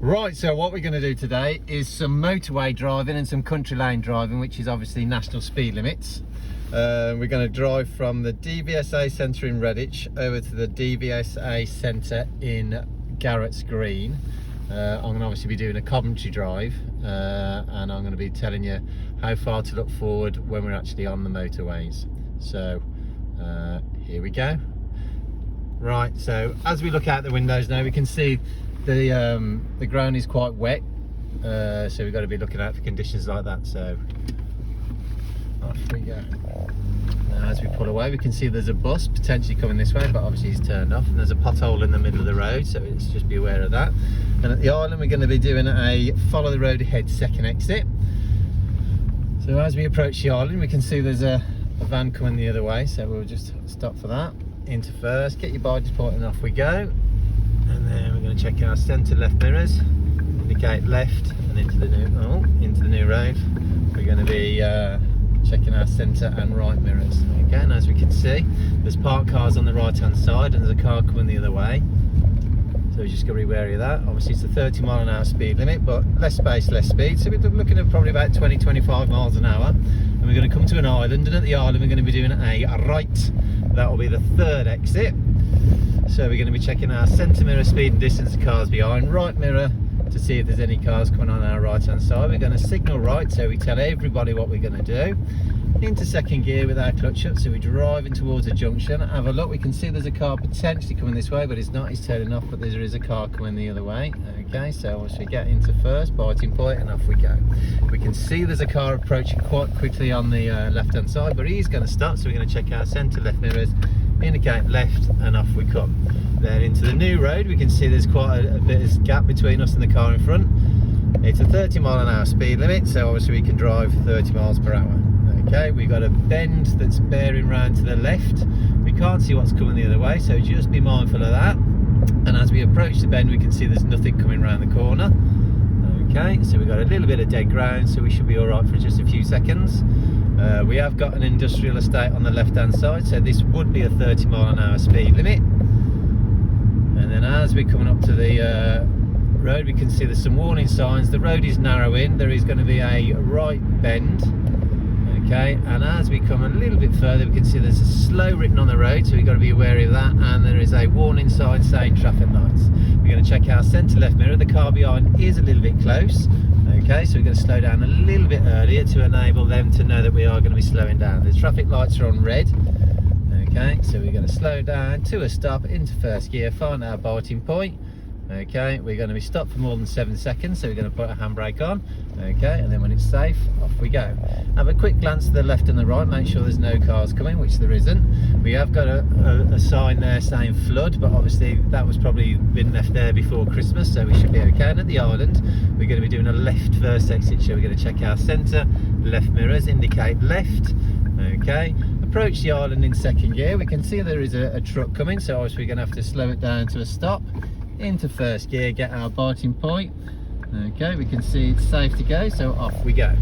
Right, so what we're going to do today is some motorway driving and some country lane driving, which is obviously national speed limits. We're going to drive from the DVSA centre in Redditch over to the DVSA centre in Garrett's Green. I'm going to obviously be doing a Coventry drive, and I'm going to be telling you how far to look forward when we're actually on the motorways. So here we go. Right, so as we look out the windows now, we can see the ground is quite wet, so we've got to be looking out for conditions like that. So off we go. Now as we pull away, we can see there's a bus potentially coming this way, but obviously he's turned off, and there's a pothole in the middle of the road, so let's just be aware of that. And at the island, we're going to be doing a follow the road ahead second exit. So as we approach the island, we can see there's a van coming the other way, so we'll just stop for that. Into first, get your biders point, and off we go. And then we're going to check our centre left mirrors, indicate left, and into the new road. We're going to be checking our centre and right mirrors. Again, as we can see, there's parked cars on the right hand side and there's a car coming the other way, so we just got to be wary of that. Obviously it's a 30-mile-an-hour speed limit, but less space, less speed, so we're looking at probably about 20-25 miles an hour. And we're going to come to an island, and at the island we're going to be doing a right. That will be the third exit. So we're going to be checking our centre mirror, speed and distance of cars behind, right mirror to see if there's any cars coming on our right hand side. We're going to signal right, so we tell everybody what we're going to do. Into second gear with our clutch up, so we're driving towards a junction. Have a look, we can see there's a car potentially coming this way, but it's not, it's turning off, but there is a car coming the other way. Okay, so once we get into first, biting point, and off we go. We can see there's a car approaching quite quickly on the left hand side, but he's going to stop, so we're going to check our centre left mirrors, indicate left, and off we come. Then into the new road, we can see there's quite a bit of gap between us and the car in front. It's a 30-mile-an-hour speed limit, so obviously we can drive 30 miles per hour. Okay, we've got a bend that's bearing round to the left. We can't see what's coming the other way, so just be mindful of that. And as we approach the bend, we can see there's nothing coming around the corner. Okay, so we've got a little bit of dead ground, so we should be all right for just a few seconds. We have got an industrial estate on the left hand side, so this would be a 30-mile-an-hour speed limit. And then as we're coming up to the road, we can see there's some warning signs. The road is narrowing, there is going to be a right bend. Okay, and as we come a little bit further, we can see there's a slow written on the road, so we've got to be wary of that, and there is a warning sign saying traffic lights. We're going to check our centre left mirror. The car behind is a little bit close. Okay, so we're going to slow down a little bit earlier to enable them to know that we are going to be slowing down. The traffic lights are on red. Okay, so we're going to slow down to a stop, into first gear, find our biting point. Okay, we're going to be stopped for more than 7 seconds, so we're going to put a handbrake on. Okay, and then when it's safe, off we go. Have a quick glance to the left and the right, make sure there's no cars coming, which there isn't. We have got a sign there saying flood, but obviously that was probably been left there before Christmas, so we should be okay. And at the island, we're going to be doing a left first exit, so we're going to check our centre left mirrors, indicate left. Okay, approach the island in second gear. We can see there is a truck coming, so obviously we're going to have to slow it down to a stop. Into first gear, get our biting point. Okay, we can see it's safe to go, so off we go.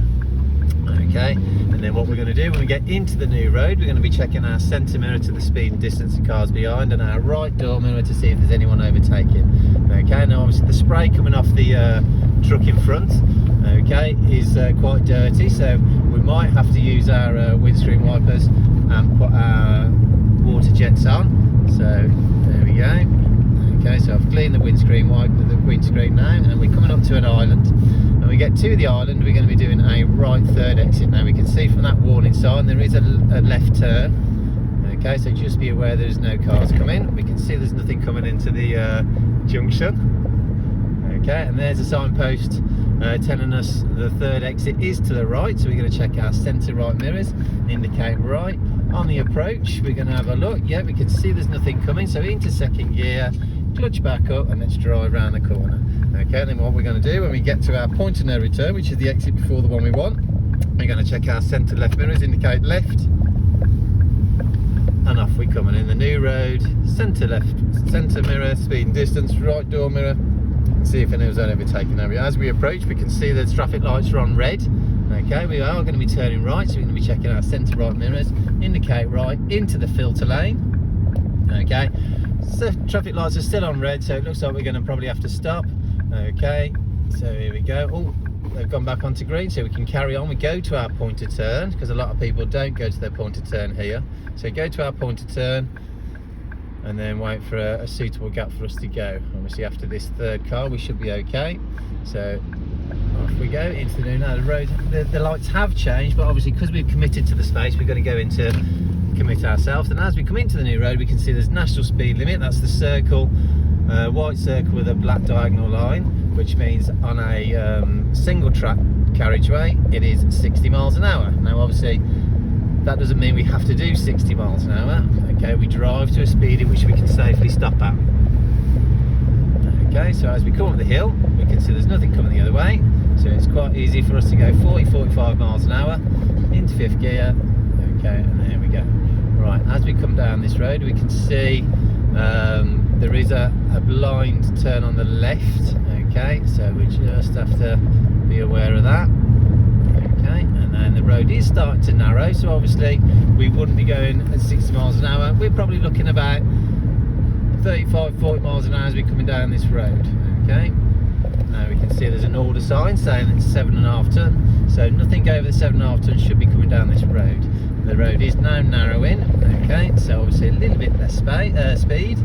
Okay, and then what we're going to do when we get into the new road, we're going to be checking our centre mirror to the speed and distance of cars behind, and our right door mirror to see if there's anyone overtaking. Okay, now obviously the spray coming off the truck in front, okay, is quite dirty, so we might have to use our windscreen wipers and put our water jets on. So there we go. Okay, so I've cleaned the windscreen now, and we're coming up to an island. When we get to the island, we're going to be doing a right third exit. Now we can see from that warning sign there is a left turn. Okay, so just be aware there's no cars coming. We can see there's nothing coming into the junction. Okay, and there's a signpost telling us the third exit is to the right, so we're going to check our centre right mirrors, indicate right. On the approach, we're going to have a look. Yeah, we can see there's nothing coming, so into second gear, clutch back up, and let's drive around the corner. Okay, then what we're going to do when we get to our point of no return, which is the exit before the one we want, we're going to check our centre left mirrors, indicate left, and off we come. And in the new road, centre left, centre mirror, speed and distance, right door mirror, see if anyone's overtaken over. As we approach, we can see there's traffic lights are on red. Okay, we are going to be turning right, so we're going to be checking our centre right mirrors, indicate right into the filter lane. Okay, so traffic lights are still on red, so it looks like we're going to probably have to stop. Okay, so here we go. Oh, they've gone back onto green, so we can carry on. We go to our point of turn, because a lot of people don't go to their point of turn here. So go to our point of turn and then wait for a suitable gap for us to go. Obviously after this third car we should be okay. So off we go into the new. Now the road, the lights have changed, but obviously because we've committed to the space, we're going to go into commit ourselves. And as we come into the new road, we can see there's national speed limit. That's the circle, white circle with a black diagonal line, which means on a single track carriageway it is 60 miles an hour. Now obviously that doesn't mean we have to do 60 miles an hour. Okay, we drive to a speed in which we can safely stop at. Okay, so as we come up the hill, we can see there's nothing coming the other way, so it's quite easy for us to go 40-45 miles an hour into fifth gear. Okay, and there we go. Right, as we come down this road, we can see there is a blind turn on the left. Okay, so we just have to be aware of that. Okay, and then the road is starting to narrow, so obviously we wouldn't be going at 60 miles an hour. We're probably looking about 35-40 miles an hour as we're coming down this road. Okay, now we can see there's an order sign saying it's 7.5 ton, so nothing over the 7.5 ton should be coming down this road. The road is now narrowing. Okay, so obviously a little bit less speed.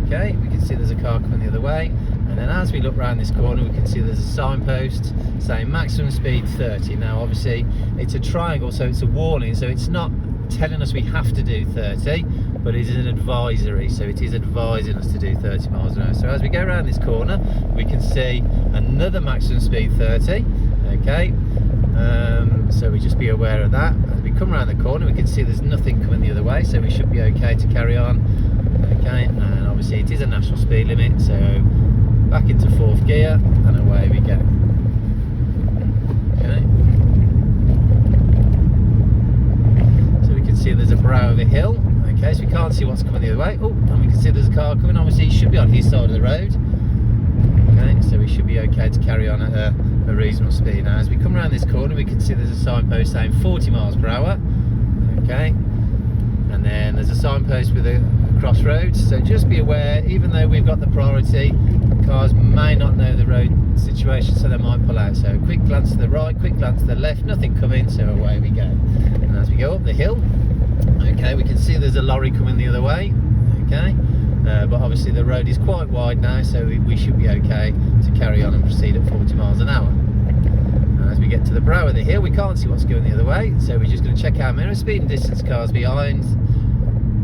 Okay, we can see there's a car coming the other way, and then as we look around this corner we can see there's a signpost saying maximum speed 30. Now obviously it's a triangle, so it's a warning, so it's not telling us we have to do 30, but it is an advisory, so it is advising us to do 30 miles an hour. So as we go around this corner we can see another maximum speed 30. Okay, so we just be aware of that. As we come around the corner we can see there's nothing coming the other way, so we should be okay to carry on. Okay, and obviously it is a national speed limit, so back into fourth gear and away we go. Okay, so we can see there's a brow of a hill. Okay, so we can't see what's coming the other way. Oh, and we can see there's a car coming. Obviously he should be on his side of the road. Okay, so we should be okay to carry on at a reasonable speed. Now as we come around this corner we can see there's a signpost saying 40 miles per hour. Okay, and then there's a signpost with a crossroads, so just be aware, even though we've got the priority, cars may not know the road situation, so they might pull out. So quick glance to the right, quick glance to the left, nothing coming, so away we go. And as we go up the hill, okay, we can see there's a lorry coming the other way. Okay, but obviously the road is quite wide now, so we should be okay to carry on and proceed at 40 miles an hour. And as we get to the brow of the hill we can't see what's going the other way, so we're just going to check our mirror, speed and distance, cars behind,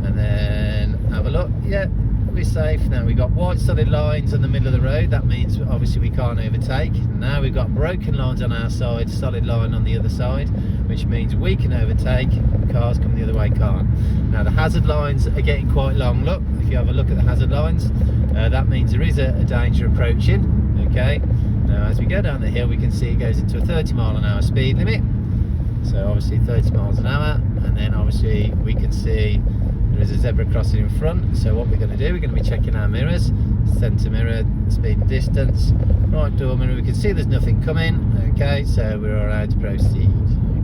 and then have a look. Yeah, we're safe. Now we've got white solid lines in the middle of the road, that means obviously we can't overtake. Now we've got broken lines on our side, solid line on the other side, which means we can overtake, cars coming the other way can't. Now the hazard lines are getting quite long. Look, if you have a look at the hazard lines, that means there is a danger approaching. Okay, now as we go down the hill we can see it goes into a 30 mile an hour speed limit, so obviously 30 miles an hour, and then obviously we can see there is a zebra crossing in front. So what we're going to do, we're going to be checking our mirrors, centre mirror, speed and distance, right door mirror, we can see there's nothing coming. Okay, so we're allowed to proceed.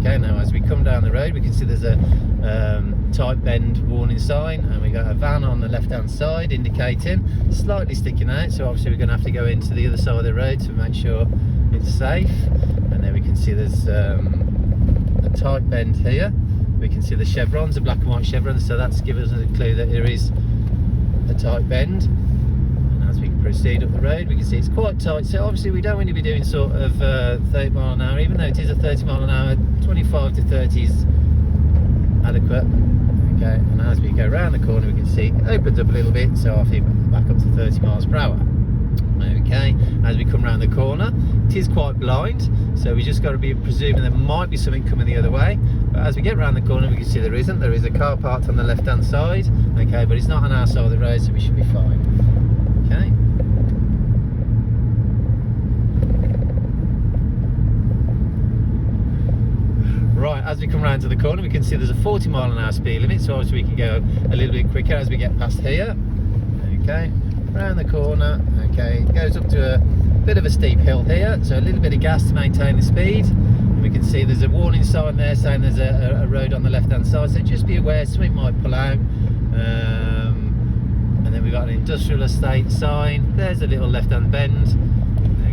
Okay, now as we come down the road we can see there's a tight bend warning sign, and we got a van on the left hand side indicating, slightly sticking out, so obviously we're going to have to go into the other side of the road to make sure it's safe. And then we can see there's a tight bend here. We can see the chevrons, the black and white chevrons, so that's given us a clue that there is a tight bend. And as we proceed up the road we can see it's quite tight, so obviously we don't really be doing sort of 30 mile an hour, even though it is a 30 mile an hour, 25 to 30 is adequate. Okay, and as we go around the corner we can see it opens up a little bit, so I'll feed back up to 30 miles per hour. Okay, as we come around the corner it is quite blind, so we just got to be presuming there might be something coming the other way, but as we get around the corner we can see there isn't. There is a car parked on the left hand side. Okay, but it's not on our side of the road, so we should be fine. Okay, right, as we come around to the corner we can see there's a 40 mile an hour speed limit, so obviously we can go a little bit quicker as we get past here. Okay, around the corner. Okay, it goes up to a bit of a steep hill here, so a little bit of gas to maintain the speed. And we can see there's a warning sign there saying there's a road on the left hand side, so just be aware something might pull out. And then we've got an industrial estate sign, there's a little left hand bend,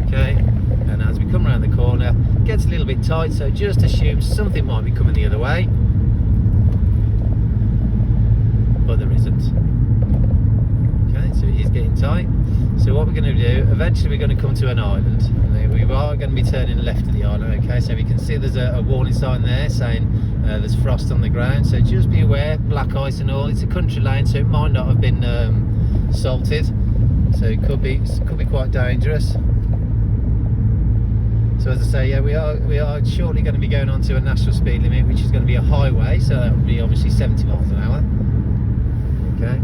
Okay, and as we come around the corner, it gets a little bit tight, so just assume something might be coming the other way, but there isn't. Okay, so it is getting tight. So what we're going to do, eventually we're going to come to an island, and we are going to be turning left of the island. Okay, so we can see there's a warning sign there saying there's frost on the ground, so just be aware, black ice and all. It's a country lane, so it might not have been salted, so it could be quite dangerous. So as I say, yeah, we are shortly going to be going on to a national speed limit, which is going to be a highway, so that would be obviously 70 miles an hour. Okay.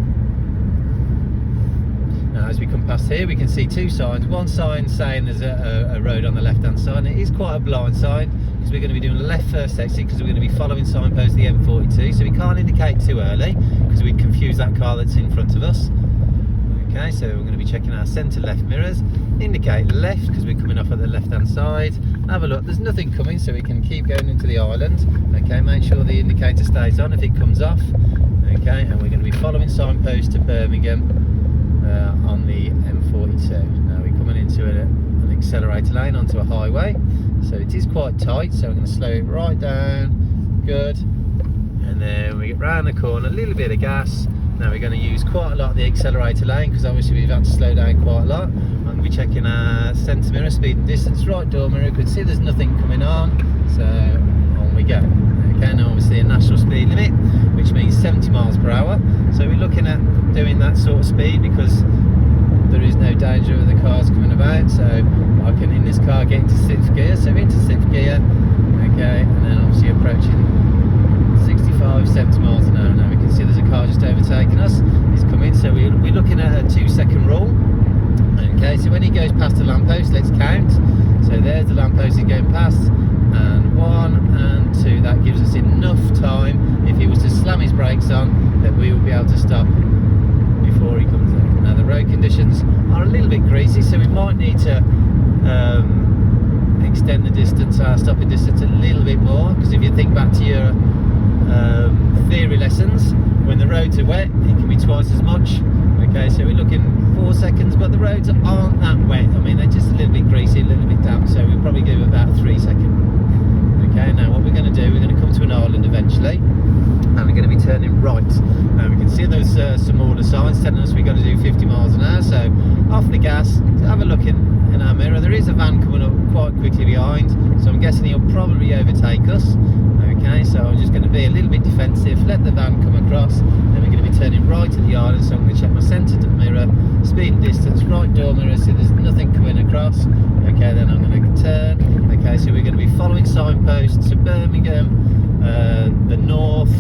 Now as we come past here, we can see two signs. One sign saying there's a road on the left hand side, and it is quite a blind sign because we're going to be doing a left first exit, because we're going to be following signpost the M42, so we can't indicate too early because we'd confuse that car that's in front of us. Okay, so we're going to be checking our centre left mirrors, indicate left because we're coming off at the left hand side. Have a look, there's nothing coming, so we can keep going into the island. Okay, make sure the indicator stays on if it comes off. Okay, and we're going to be following signpost to Birmingham on the M42. Now we're coming into an accelerator lane onto a highway, so it is quite tight, so I'm going to slow it right down. Good. And then we get round the corner, a little bit of gas. Now we're going to use quite a lot of the accelerator lane because obviously we've had to slow down quite a lot. I'm going to be checking our centre mirror, speed and distance, right door mirror. You can see there's nothing coming on, so on we go. Okay, now obviously a national speed limit, which means 70 miles per hour. So we're looking at doing that sort of speed because there is no danger of the cars coming about. So I can, in this car, get into 6th gear. So into 6th gear, okay, and then obviously approaching 65, 70 miles an hour. Now we can see there's a car just overtaking us. He's coming, so we're looking at a 2-second rule. Okay, so when he goes past the lamppost, let's count. So there's the lamppost he's going past, and 1 and 2. That gives us enough time, if he was to slam his brakes on, that we will be able to stop before he comes in. Now the road conditions are a little bit greasy, so we might need to extend the distance, our stopping distance, a little bit more, because if you think back to your theory lessons, when the roads are wet it can be twice as much. Okay, so we're looking 4 seconds, but the roads aren't that wet. I mean, they're just a little bit greasy, a little bit damp, so we'll probably give about 3 seconds. Okay, now what we're going to do, we're going to come to an island eventually, and we're going to be turning right. And we can see those some order signs telling us we've got to do 50 miles an hour, so off the gas, have a look in our mirror. There is a van coming up quite quickly behind, so I'm guessing he'll probably overtake us. Okay, so I'm just going to be a little bit defensive, let the van come across, then we're going to be turning right at the island, so I'm going to check my centre mirror, speed and distance, right door mirror, so there's nothing coming across. Okay, then I'm going to turn. Okay, so we're going to be following signposts to Birmingham, the north,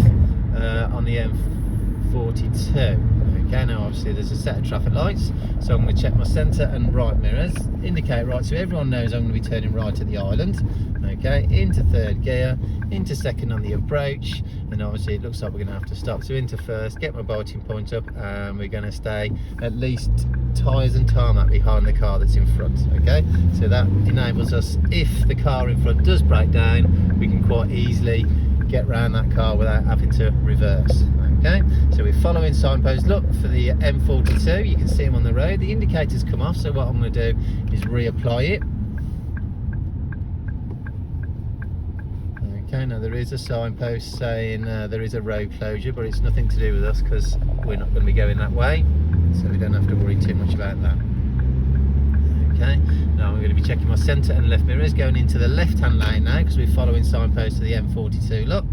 on the M42. Okay, now obviously there's a set of traffic lights, so I'm going to check my centre and right mirrors, indicate right, so everyone knows I'm going to be turning right at the island. Okay, into 3rd gear, into 2nd on the approach, and obviously it looks like we're going to have to stop. So into 1st, get my biting point up, and we're going to stay at least tyres and tarmac behind the car that's in front. Okay, so that enables us, if the car in front does break down, we can quite easily get round that car without having to reverse. Okay, so we're following signposts. Look for the M42, you can see them on the road. The indicators come off, so what I'm going to do is reapply it. Okay, now there is a signpost saying there is a road closure, but it's nothing to do with us because we're not going to be going that way, so we don't have to worry too much about that. Okay, now I'm going to be checking my centre and left mirrors, going into the left hand lane now because we're following signposts to the M42. Look,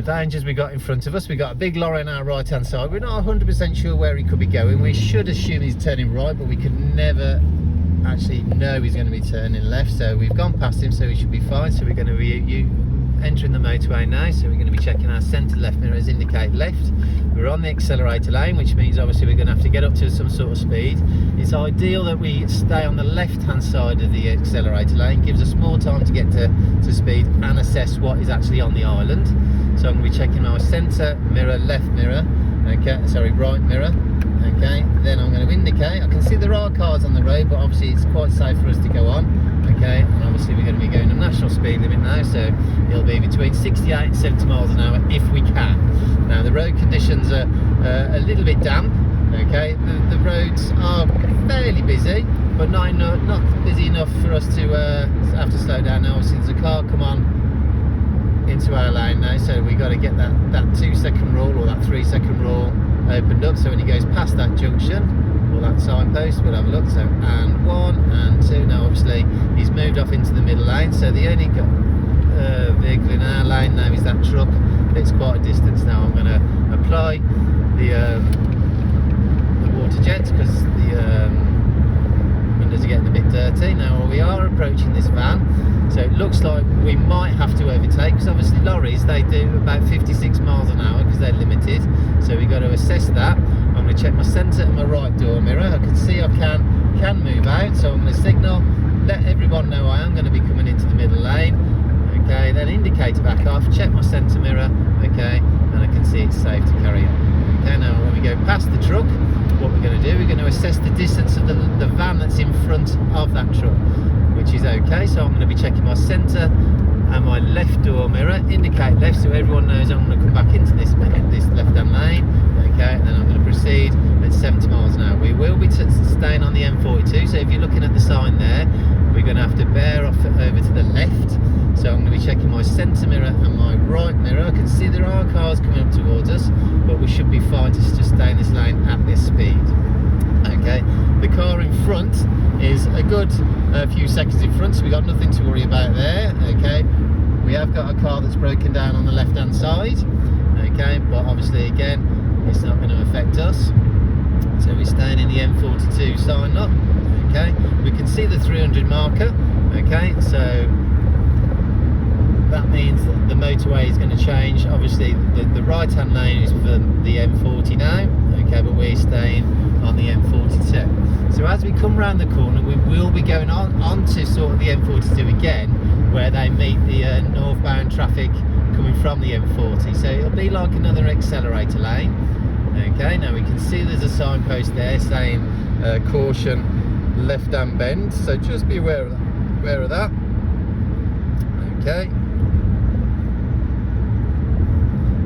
dangers we got in front of us. We got a big lorry on our right hand side. We're not 100% sure where he could be going. We should assume he's turning right, but we could never actually know he's going to be turning left. So we've gone past him, so we should be fine. So we're going to be entering the motorway now, so we're going to be checking our centre left mirrors, indicate left. We're on the accelerator lane, which means obviously we're going to have to get up to some sort of speed. It's ideal that we stay on the left hand side of the accelerator lane, gives us more time to get to speed and assess what is actually on the island. So I'm going to be checking our centre mirror, left mirror, okay, sorry, right mirror. Okay, then I'm going to indicate. I can see there are cars on the road, but obviously it's quite safe for us to go on. Okay, and obviously we're going to be going a national speed limit now, so it'll be between 68 and 70 miles an hour if we can. Now the road conditions are a little bit damp. Okay, the roads are fairly busy. but not busy enough for us to have to slow down. Now obviously there's a car come on into our lane now, so we got to get that 2-second rule or that 3-second rule opened up, so when he goes past that junction or that signpost, we'll have a look. So and 1 and 2. Now obviously he's moved off into the middle lane, so the only vehicle in our lane now is that truck. It's quite a distance. Now I'm going to apply the water jets because the windows are getting a bit dirty. Now we are approaching this van, so it looks like we might have to overtake, because obviously lorries, they do about 56 miles an hour because they're limited, so we've got to assess that. I'm going to check my centre and my right door mirror. I can see I can move out, so I'm going to signal, let everyone know I am going to be coming into the middle lane. Okay, then indicator back off, check my centre mirror, okay, and I can see it's safe to carry on. Okay, now when we go past the truck, what we're going to do, we're going to assess the distance of the van that's in front of that truck, which is okay. So I'm going to be checking my centre and my left door mirror, indicate left, so everyone knows I'm going to come back into this left-hand lane, okay, and then I'm going to proceed at 70 miles an hour. We will be staying on the M42, so if you're looking at the sign there, we're going to have to bear off over to the left. So I'm going to be checking my centre mirror and my right mirror. I can see there are cars coming up towards us, but we should be fine to just stay in this lane at this speed. Okay, the car in front is a good few seconds in front, so we've got nothing to worry about there. Okay, we have got a car that's broken down on the left hand side, okay, but obviously again it's not going to affect us, so we're staying in the M42 sign up. Okay, we can see the 300 marker, okay, so that means that the motorway is going to change. Obviously the right hand lane is for the M40 now, okay, but we're staying on the M42. So as we come around the corner, we will be going on to sort of the M42 again, where they meet the northbound traffic coming from the M40, so it'll be like another accelerator lane. Okay, now we can see there's a signpost there saying caution, left hand bend, so just be aware of that. Okay,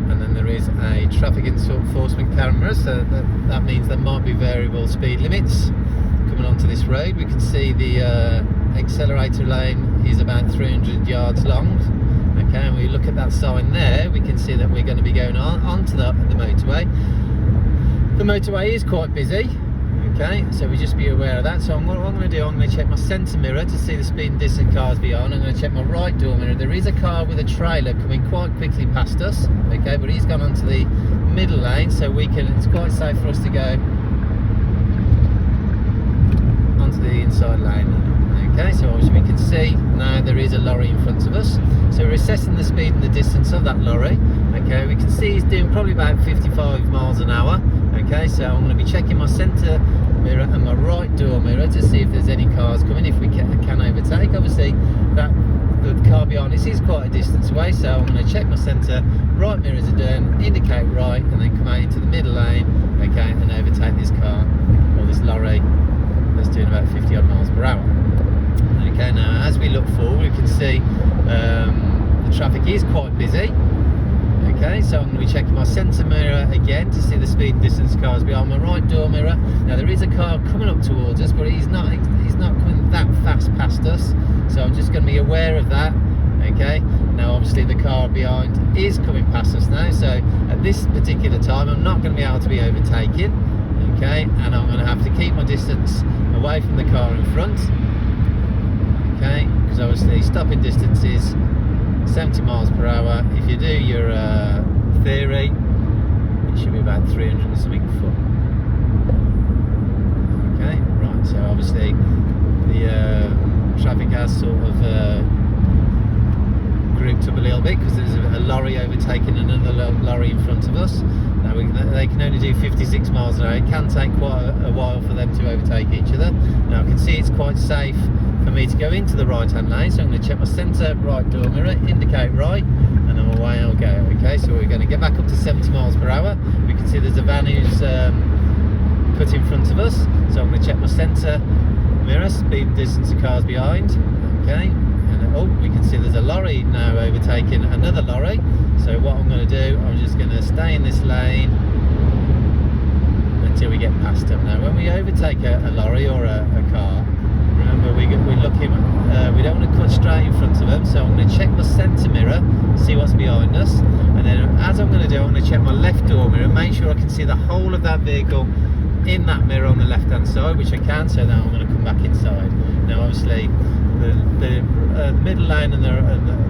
and then there is a traffic enforcement camera, so that means there might be variable speed limits coming onto this road. We can see the accelerator lane is about 300 yards long. Okay, and we look at that sign there, we can see that we're going to be going onto the motorway. The motorway is quite busy. Okay, so we just be aware of that. So what I'm going to do, I'm going to check my centre mirror to see the speed and distance cars beyond. I'm going to check my right door mirror. There is a car with a trailer coming quite quickly past us, okay, but he's gone onto the middle lane, so it's quite safe for us to go onto the inside lane. Okay, so obviously we can see now there is a lorry in front of us, so we're assessing the speed and the distance of that lorry. Okay, we can see he's doing probably about 55 miles an hour. Okay, so I'm going to be checking my centre mirror and my right door mirror to see if there's any cars coming, if we can overtake. Obviously the car behind us is quite a distance away, so I'm going to check my centre, right mirrors are done, indicate right, and then come out into the middle lane, okay, and overtake this car or this lorry that's doing about 50 odd miles per hour. Okay, now as we look forward, we can see the traffic is quite busy. Okay, so I'm going to be checking my centre mirror again to see the speed and distance cars behind my right door mirror. Now there is a car coming up towards us, but he's not coming that fast past us, so I'm just going to be aware of that. Okay, now obviously the car behind is coming past us now, so at this particular time I'm not going to be able to be overtaken. Okay, and I'm going to have to keep my distance away from the car in front. Okay, because obviously stopping distance is 70 miles per hour. If you do your theory, it should be about 300 and something foot. Okay, right, so obviously the traffic has sort of grouped up a little bit because there's a lorry overtaking another lorry in front of us. Now they can only do 56 miles an hour. It can take quite a while for them to overtake each other. Now I can see it's quite safe for me to go into the right hand lane, so I'm going to check my centre right door mirror, indicate right, and then away I'll go. Okay, so we're going to get back up to 70 miles per hour. We can see there's a van who's cut in front of us, so I'm going to check my centre mirror, speed and distance of cars behind. Okay, and oh, we can see there's a lorry now overtaking another lorry, so what I'm going to do, I'm just going to stay in this lane until we get past them. Now when we overtake a lorry or a car, of that vehicle in that mirror on the left hand side, which I can, so now I'm going to come back inside. Now obviously the middle lane and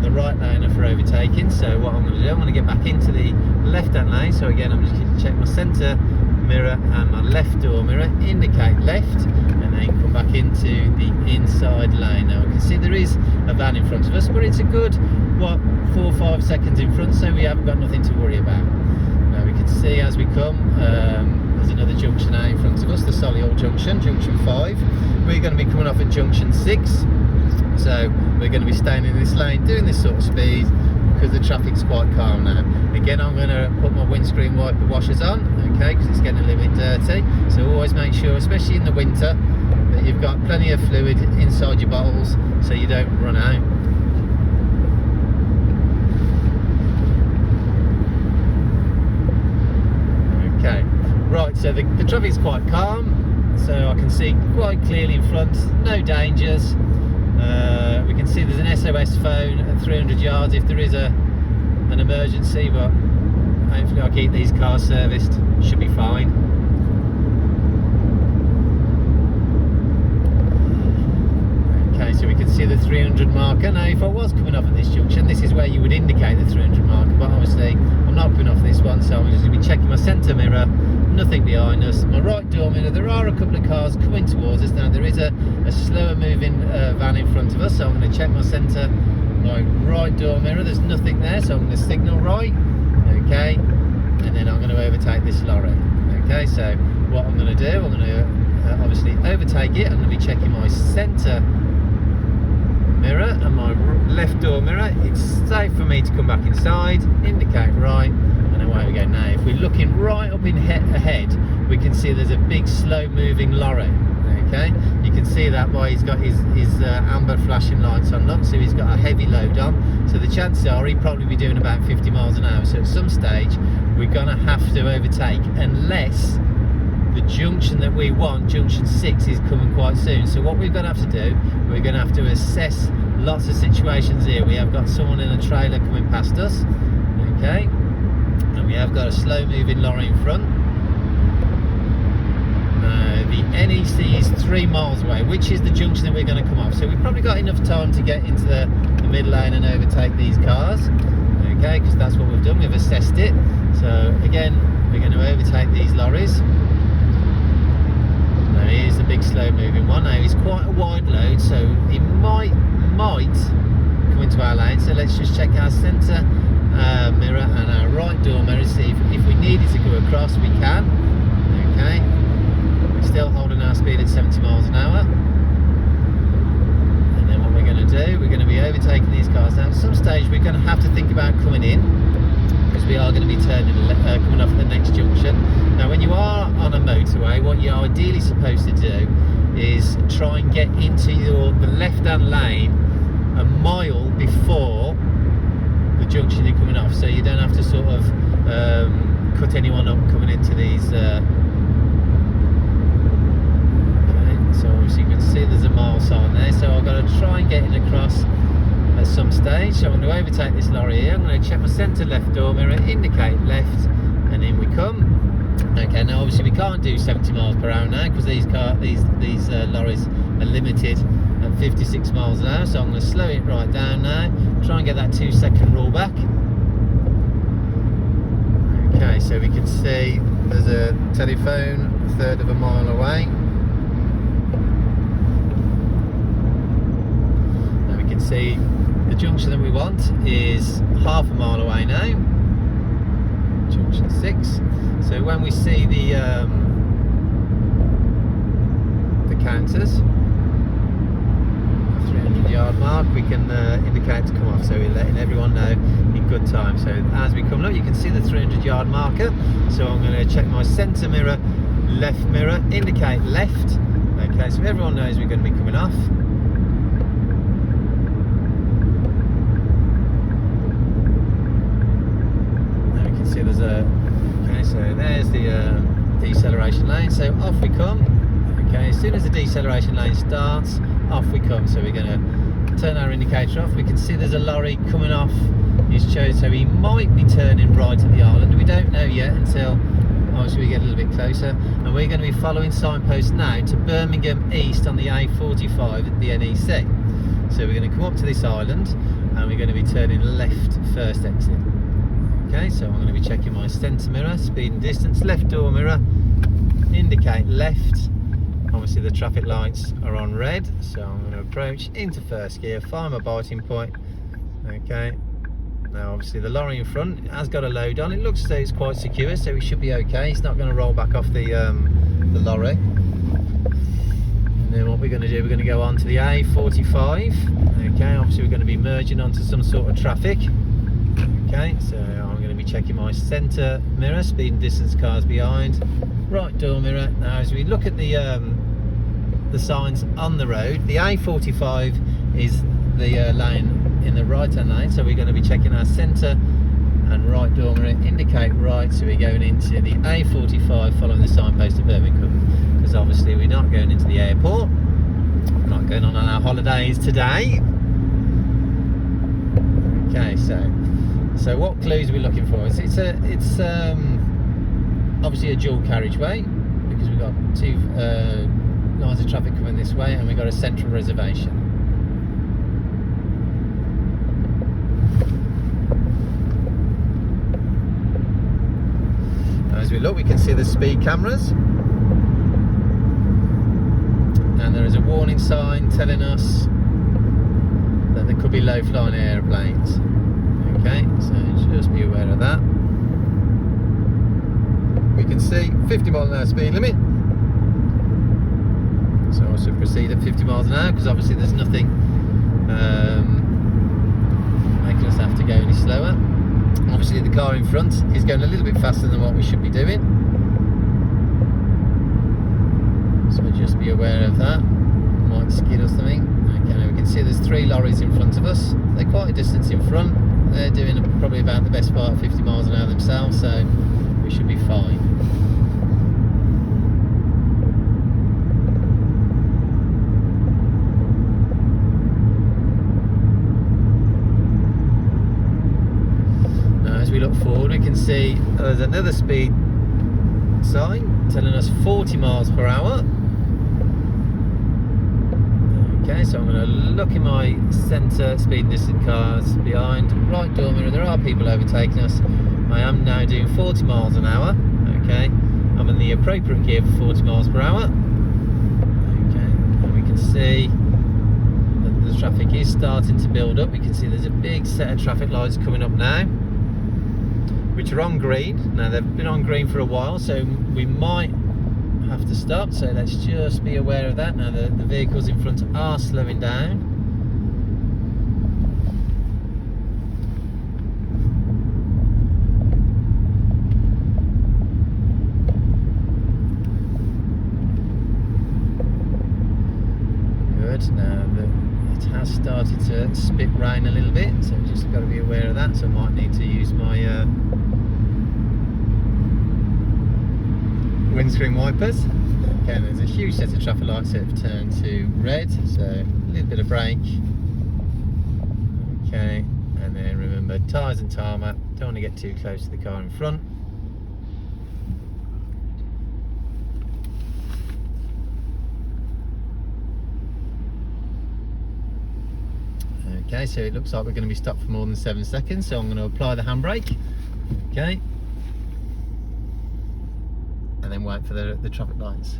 the right lane are for overtaking, so what I'm going to do, I'm going to get back into the left hand lane. So again, I'm just going to check my centre mirror and my left door mirror, indicate left, and then come back into the inside lane. Now I can see there is a van in front of us, but it's a good, what, 4 or 5 seconds in front, so we haven't got nothing to worry about. Now we can see as we come, there's another junction out in front of us, the Solihull junction, junction 5. We're going to be coming off at junction 6, so we're going to be staying in this lane doing this sort of speed because the traffic's quite calm now. Again, I'm going to put my windscreen wiper washers on, okay, because it's getting a little bit dirty. So always make sure, especially in the winter, that you've got plenty of fluid inside your bottles so you don't run out. Okay, right, so the traffic's quite calm, so I can see quite clearly in front, no dangers. We can see there's an SOS phone at 300 yards if there is an emergency, but hopefully I'll keep these cars serviced, should be fine. Okay, so we can see the 300 marker. Now if I was coming off at this junction, this is where you would indicate the 300 marker, but obviously I'm not coming off this one, so I'm just going to be checking my centre mirror, nothing behind us. My right door mirror, there are a couple of cars coming towards us. Now there is a slower moving van in front of us, so I'm going to check my centre, my right door mirror, there's nothing there, so I'm going to signal right, okay, and then I'm going to overtake this lorry. Okay, so what I'm going to do, I'm going to obviously overtake it. I'm going to be checking my centre mirror and my left door mirror. It's safe for me to come back inside, indicate right, and away we go. Now if we're looking right up in ahead, we can see there's a big slow moving lorry. Okay, you can see that by he's got his amber flashing lights on up, so he's got a heavy load on, so the chances are he'd probably be doing about 50 miles an hour. So at some stage we're going to have to overtake, unless the junction that we want, junction 6, is coming quite soon. So what we're going to have to do, we're going to have to assess lots of situations here. We have got someone in a trailer coming past us, okay, and we have got a slow moving lorry in front. The NEC is 3 miles away, which is the junction that we're going to come off. So we've probably got enough time to get into the middle lane and overtake these cars, okay, because that's what we've done, we've assessed it. So again, we're going to overtake these lorries. Now here's the big slow moving one. Now he's quite a wide load, so he might come into our lane. So let's just check our centre mirror and our right door mirror, see if we needed to go across, we can. Okay, we're still holding our speed at 70 miles an hour. And then what we're going to do, we're going to be overtaking these cars. Now at some stage we're going to have to think about coming in, because we are going to be coming off at the next junction. Now when you are on a motorway, what you're ideally supposed to do is try and get into the left hand lane a mile before the junction you're coming off, so you don't have to sort of cut anyone up coming into these okay, so obviously you can see there's a mile sign there, so I've got to try and get in across at some stage. So I'm going to overtake this lorry here. I'm going to check my centre left door mirror, indicate left, and in we come. Okay, now obviously we can't do 70 miles per hour now, because these lorries are limited at 56 miles an hour. So I'm going to slow it right down now, try and get that 2-second roll back. Okay, so we can see there's a telephone a third of a mile away. Now we can see the junction that we want is half a mile away now, junction 6. So when we see the counters, the 300-yard mark, we can indicate to come off, so we're letting everyone know in good time. So as we come up, you can see the 300-yard marker, so I'm going to check my centre mirror, left mirror, indicate left. Okay, so everyone knows we're going to be coming off. Now we can see there's a, okay, so there's the deceleration lane, so off we come. Okay, as soon as the deceleration lane starts, off we come. So we're going to turn our indicator off. We can see there's a lorry coming off his choice, so he might be turning right at the island. We don't know yet until obviously we get a little bit closer, and we're going to be following signpost now to Birmingham East on the A45 at the NEC. So we're going to come up to this island and we're going to be turning left first exit. Okay, so I'm going to be checking my centre mirror, speed and distance, left door mirror, indicate left. Obviously the traffic lights are on red, so I'm going to approach into first gear, find my biting point. Okay, now obviously the lorry in front has got a load on. It looks as though it's quite secure, so it should be okay. It's not going to roll back off the lorry. And then what we're going to do, we're going to go on to the A45. Okay, obviously we're going to be merging onto some sort of traffic. Okay, so I'm going to be checking my centre mirror, speed and distance, cars behind, right door mirror. Now as we look at the signs on the road, the A45 is the lane in the right hand lane, so we're going to be checking our centre and right door mirror, indicate right, so we're going into the A45 following the signpost of Birmingham, because obviously we're not going into the airport, we're not going on our holidays today. Okay, so what clues are we looking for? It's obviously a dual carriageway, because we've got two lines of traffic coming this way, and we've got a central reservation. As we look, we can see the speed cameras, and there is a warning sign telling us that there could be low-flying aeroplanes. Okay, so just be aware of that. We can see 50 mile an hour speed limit, so I should proceed at 50 miles an hour, because obviously there's nothing making us have to go any slower. Obviously the car in front is going a little bit faster than what we should be doing, so just be aware of that. Might skid or something. Okay, now we can see there's 3 lorries in front of us. They're quite a distance in front. They're doing probably about the best part of 50 miles an hour themselves, so we should be fine. As we look forward, we can see there's another speed sign telling us 40 miles per hour. Okay, so I'm going to look in my centre, speed and distance cars behind, right door mirror. There are people overtaking us. I am now doing 40 miles an hour. Okay, I'm in the appropriate gear for 40 miles per hour. Okay, and we can see that the traffic is starting to build up. We can see there's a big set of traffic lights coming up now, which are on green. Now they've been on green for a while, so we might have to stop, so let's just be aware of that. Now the vehicles in front are slowing down. Good. Now it has started to spit rain a little bit, so just got to be aware of that. So I might need to use my windscreen wipers. Okay, there's a huge set of traffic lights that have turned to red, so a little bit of brake. Okay, and then remember, tyres and tarmac, don't want to get too close to the car in front. Okay, so it looks like we're going to be stopped for more than 7 seconds, so I'm going to apply the handbrake. Okay, and then wait for the traffic lights.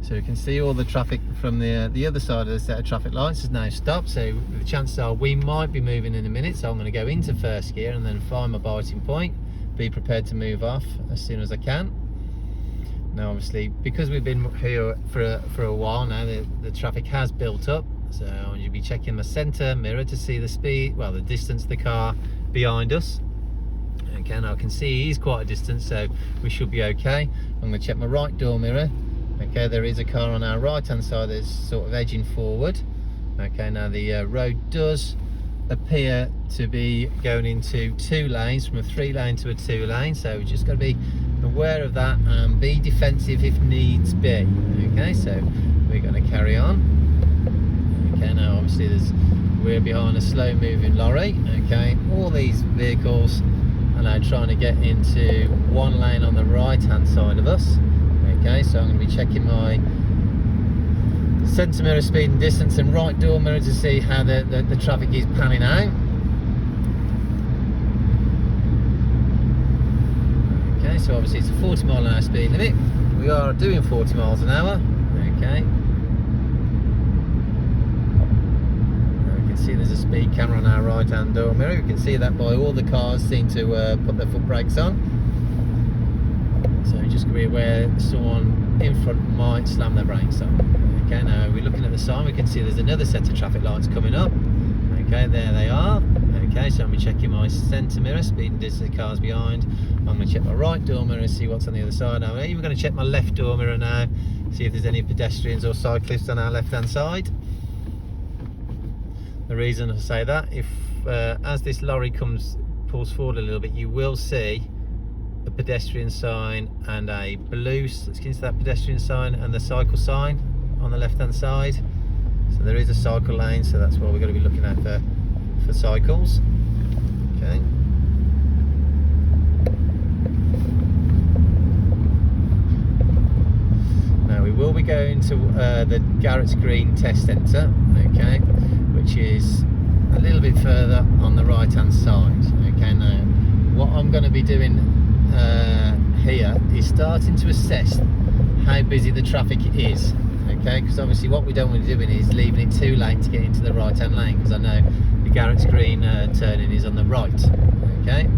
So you can see all the traffic from the other side of the set of traffic lights has now stopped, so the chances are we might be moving in a minute, so I'm going to go into first gear and then find my biting point, be prepared to move off as soon as I can. Now obviously, because we've been here for a while now, the traffic has built up, so I'll be checking my centre mirror to see the speed, well, the distance of the car behind us. Okay, now I can see he's quite a distance, so we should be okay. I'm going to check my right door mirror. Okay, there is a car on our right hand side that's sort of edging forward. Okay, now the road does appear to be going into 2 lanes, from a 3-lane to a 2-lane, so we've just got to be aware of that and be defensive if needs be. Okay, so we're going to carry on. Okay, now obviously there's we're behind a slow moving lorry. Okay, all these vehicles are now trying to get into one lane on the right hand side of us. Okay, so I'm going to be checking my centre mirror speed and distance and right door mirror to see how the traffic is panning out. Okay, so obviously it's a 40 mile an hour speed limit. We are doing 40 miles an hour. Okay. Now we can see there's a speed camera on our right hand door mirror. We can see that by all the cars seem to put their foot brakes on. So just be aware someone in front might slam their brakes on. Okay, now we're looking at the sign, we can see there's another set of traffic lights coming up. Okay, there they are. Okay, so I'm going to be checking my centre mirror, speed and distance of the cars behind. I'm going to check my right door mirror and see what's on the other side. Now I'm even going to check my left door mirror now, see if there's any pedestrians or cyclists on our left hand side. The reason I say that, if as this lorry pulls forward a little bit, you will see a pedestrian sign and a blue, into that pedestrian sign and the cycle sign on the left hand side. So there is a cycle lane, so that's what we're going to be looking at for cycles. Okay. Now we will be going to the Garrett's Green Test Centre, okay, which is a little bit further on the right hand side. Okay, now what I'm going to be doing here is starting to assess how busy the traffic is. Okay, because obviously what we don't want to be doing is leaving it too late to get into the right hand lane, because I know the Garrett's Green turning is on the right. Okay,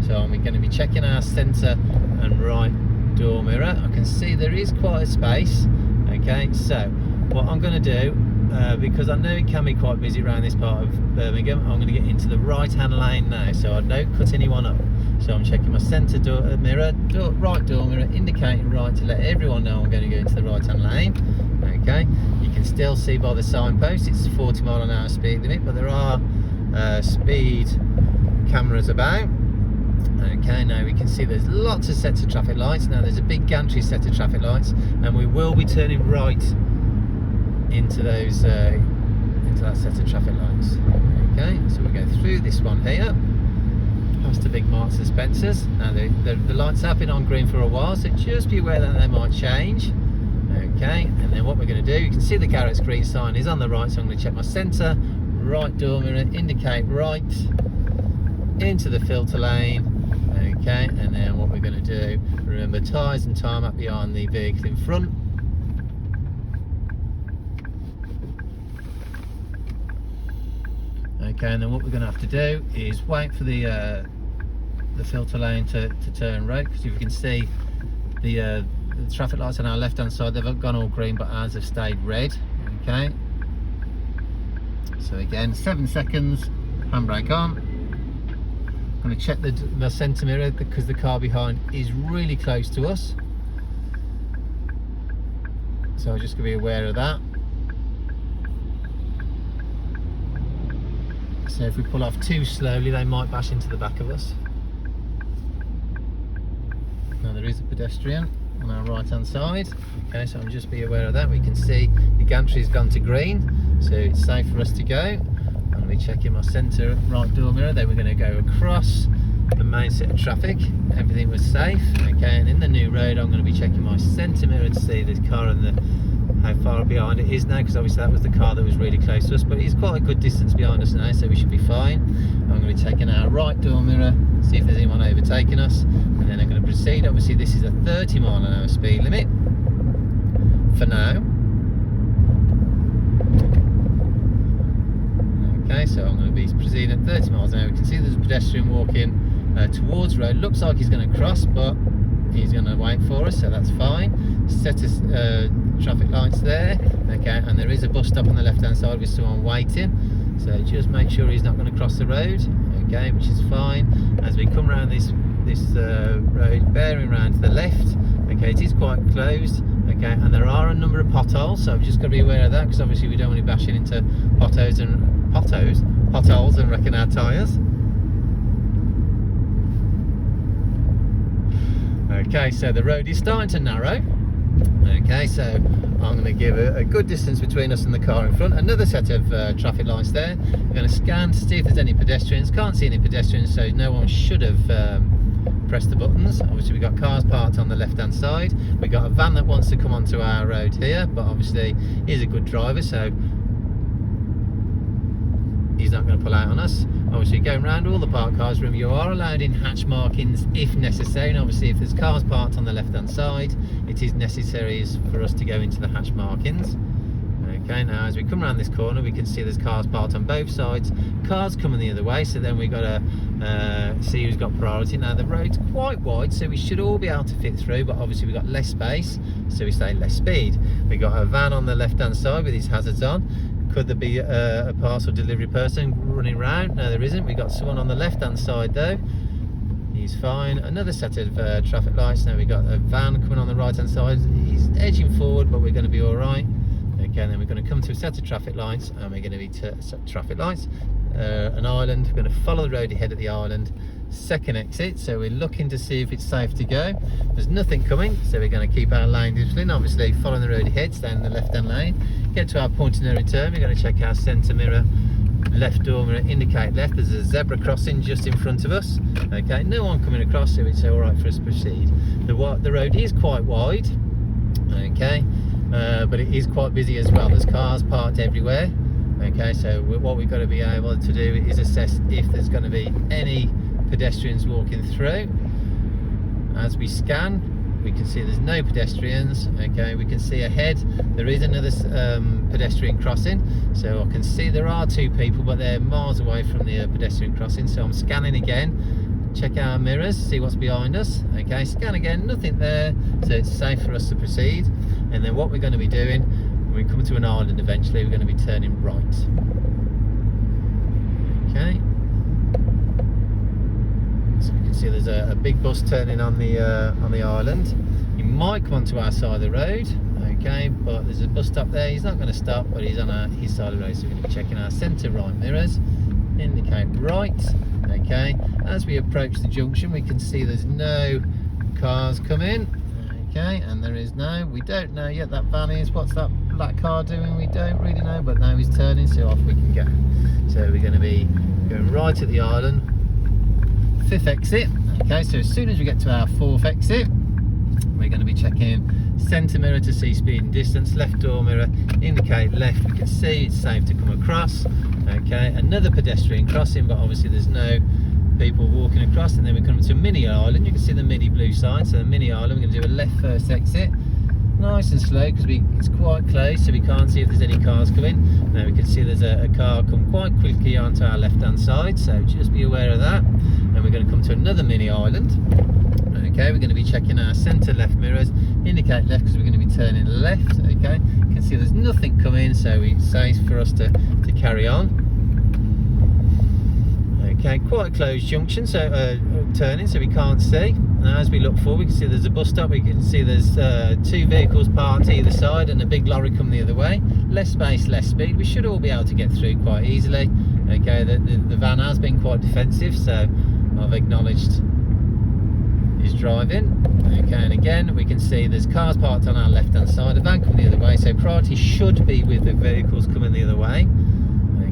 so I'm going to be checking our centre and right door mirror. I can see there is quite a space. Okay, so what I'm going to do, because I know it can be quite busy around this part of Birmingham, I'm going to get into the right hand lane now so I don't cut anyone up. So I'm checking my centre door mirror, right door mirror, indicating right to let everyone know I'm going to go into the right hand lane. Okay, you can still see by the signpost it's 40 mile an hour speed limit, but there are speed cameras about. Okay, now we can see there's lots of sets of traffic lights. Now there's a big gantry set of traffic lights, and we will be turning right into those into that set of traffic lights. Okay, so we go through this one here, past the big Marks and Spencers. Now the lights have been on green for a while, so just be aware that they might change. Okay, and then what we're going to do, you can see the Garrett's Green sign is on the right, so I'm going to check my centre, right door mirror, indicate right into the filter lane. Okay, and then what we're going to do, remember tyres and tarmac behind the vehicle in front. Okay, and then what we're going to have to do is wait for the filter lane to turn red, because if you can see the traffic lights on our left hand side, they've gone all green, but ours have stayed red. Okay, so again 7 seconds, handbrake on. I'm going to check the centre mirror because the car behind is really close to us, so I'm just going to be aware of that. So if we pull off too slowly, they might bash into the back of us. Now there is a pedestrian on our right hand side. Okay, so I'm just be aware of that. We can see the gantry's gone to green, so it's safe for us to go. I'm going to be checking my centre right door mirror, then we're going to go across the main set of traffic. Everything was safe. Okay, and in the new road I'm going to be checking my centre mirror to see this car and how far behind it is now, because obviously that was the car that was really close to us, but it's quite a good distance behind us now, so we should be fine. I'm going to be checking our right door mirror, see if there's anyone overtaking us, and then I'm going to proceed. Obviously this is a 30 mile an hour speed limit for now. Okay, so I'm going to be proceeding at 30 miles an hour. We can see there's a pedestrian walking towards the road. Looks like he's going to cross, but he's going to wait for us, so that's fine. Set of traffic lights there. Okay, and there is a bus stop on the left hand side with someone waiting, so just make sure he's not going to cross the road. Okay, which is fine. As we come around this road, bearing round to the left, okay, it is quite closed. Okay, and there are a number of potholes, so I've just got to be aware of that, because obviously we don't want to be bashing into potholes and wrecking our tyres. Okay, so the road is starting to narrow. Okay, so I'm going to give a good distance between us and the car in front. Another set of traffic lights there. I'm going to scan to see if there's any pedestrians. Can't see any pedestrians, so no one should have pressed the buttons. Obviously we've got cars parked on the left hand side. We've got a van that wants to come onto our road here, but obviously he's a good driver, so he's not going to pull out on us. Obviously going around all the parked cars, remember you are allowed in hatch markings if necessary, and obviously if there's cars parked on the left hand side, it is necessary for us to go into the hatch markings. Okay, now as we come around this corner we can see there's cars parked on both sides, cars coming the other way, so then we've got to see who's got priority. Now the road's quite wide, so we should all be able to fit through, but obviously we've got less space, so we say less speed. We've got a van on the left hand side with his hazards on. Could there be a parcel delivery person running around? No, there isn't. We've got someone on the left hand side though. He's fine. Another set of traffic lights. Now we've got a van coming on the right hand side. He's edging forward, but we're going to be all right. Okay, and then we're going to come to a set of traffic lights, and we're going to be traffic lights. An island. We're going to follow the road ahead at the island. Second exit, so we're looking to see if it's safe to go. There's nothing coming, so we're going to keep our lane discipline. Obviously following the road ahead, stay in the left hand lane. Get to our point of no return, we're going to check our centre mirror, left door mirror, indicate left. There's a zebra crossing just in front of us. Okay, no one coming across, so it's all right for us to proceed. The road is quite wide, okay, but it is quite busy as well. There's cars parked everywhere. Okay, so what we've got to be able to do is assess if there's going to be any pedestrians walking through. As we scan, we can see there's no pedestrians. Okay, we can see ahead there is another pedestrian crossing, so I can see there are two people, but they're miles away from the pedestrian crossing. So I'm scanning again, check our mirrors, see what's behind us. Okay, scan again, nothing there, so it's safe for us to proceed. And then what we're going to be doing, when we come to an island eventually, we're going to be turning right. Okay, so we can see there's a big bus turning on the island. He might come onto our side of the road, okay, but there's a bus stop there. He's not going to stop, but he's on his side of the road, so we're going to be checking our centre right mirrors, indicate right. Okay, as we approach the junction we can see there's no cars coming. Okay, and there is no, we don't know yet, that van is, what's that black car doing? We don't really know, but now he's turning, so off we can go. So we're going to be going right at the island, fifth exit. Okay, so as soon as we get to our fourth exit, we're going to be checking centre mirror to see speed and distance, left door mirror, indicate left. We can see it's safe to come across. Okay, another pedestrian crossing, but obviously there's no people walking across. And then we come to a mini island. You can see the mini blue sign, so the mini island. We're going to do a left first exit, nice and slow, because it's quite close, so we can't see if there's any cars coming. Now we can see there's a car come quite quickly onto our left hand side, so just be aware of that. And we're going to come to another mini island. Okay, we're going to be checking our centre left mirrors, indicate left because we're going to be turning left. Okay, you can see there's nothing coming, so it's safe for us to carry on. Okay, quite a closed junction, so turning, so we can't see. Now as we look forward, we can see there's a bus stop. We can see there's two vehicles parked either side and a big lorry coming the other way. Less space, less speed. We should all be able to get through quite easily. Okay, the van has been quite defensive, so I've acknowledged his driving. Okay, and again we can see there's cars parked on our left hand side, a van coming the other way, so priority should be with the vehicles coming the other way.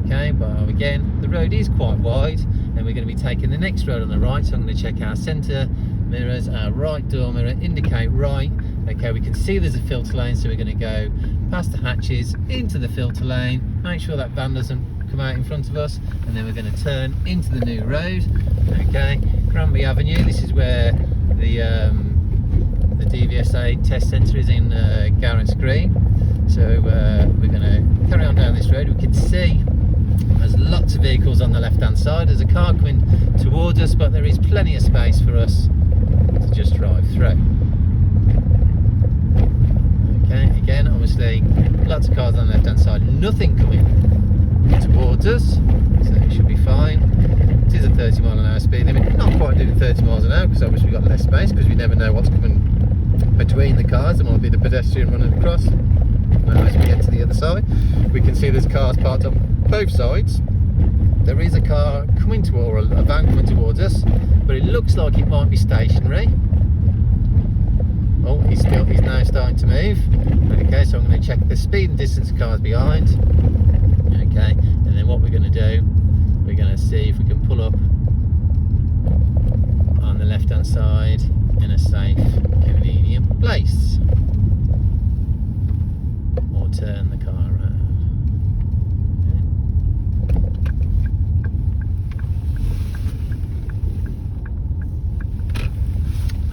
Okay, but again the road is quite wide, and we're going to be taking the next road on the right, so I'm going to check our centre mirrors, our right door mirror, indicate right. Okay, we can see there's a filter lane, so we're going to go past the hatches into the filter lane, make sure that van doesn't come out in front of us, and then we're going to turn into the new road. Okay, Granby Avenue, this is where the DVSA test centre is in Garrett's Green. So we're going to carry on down this road. We can see there's lots of vehicles on the left hand side. There's a car coming towards us, but there is plenty of space for us to just drive through. Okay, again obviously lots of cars on the left hand side, nothing coming towards us, so it should be fine. It is a 30 mile an hour speed limit, not quite doing 30 miles an hour because obviously we've got less space, because we never know what's coming between the cars. There might be the pedestrian running across. Now as we get to the other side, we can see there's cars parked on both sides. There is a car coming toward, or a van coming towards us, but it looks like it might be stationary. Oh, he's now starting to move. Okay, so I'm going to check the speed and distance of cars behind. Okay, and then what we're going to do, we're going to see if we can pull up on the left hand side in a safe, convenient place, or turn the car around.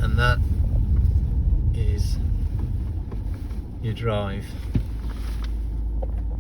And that is your drive.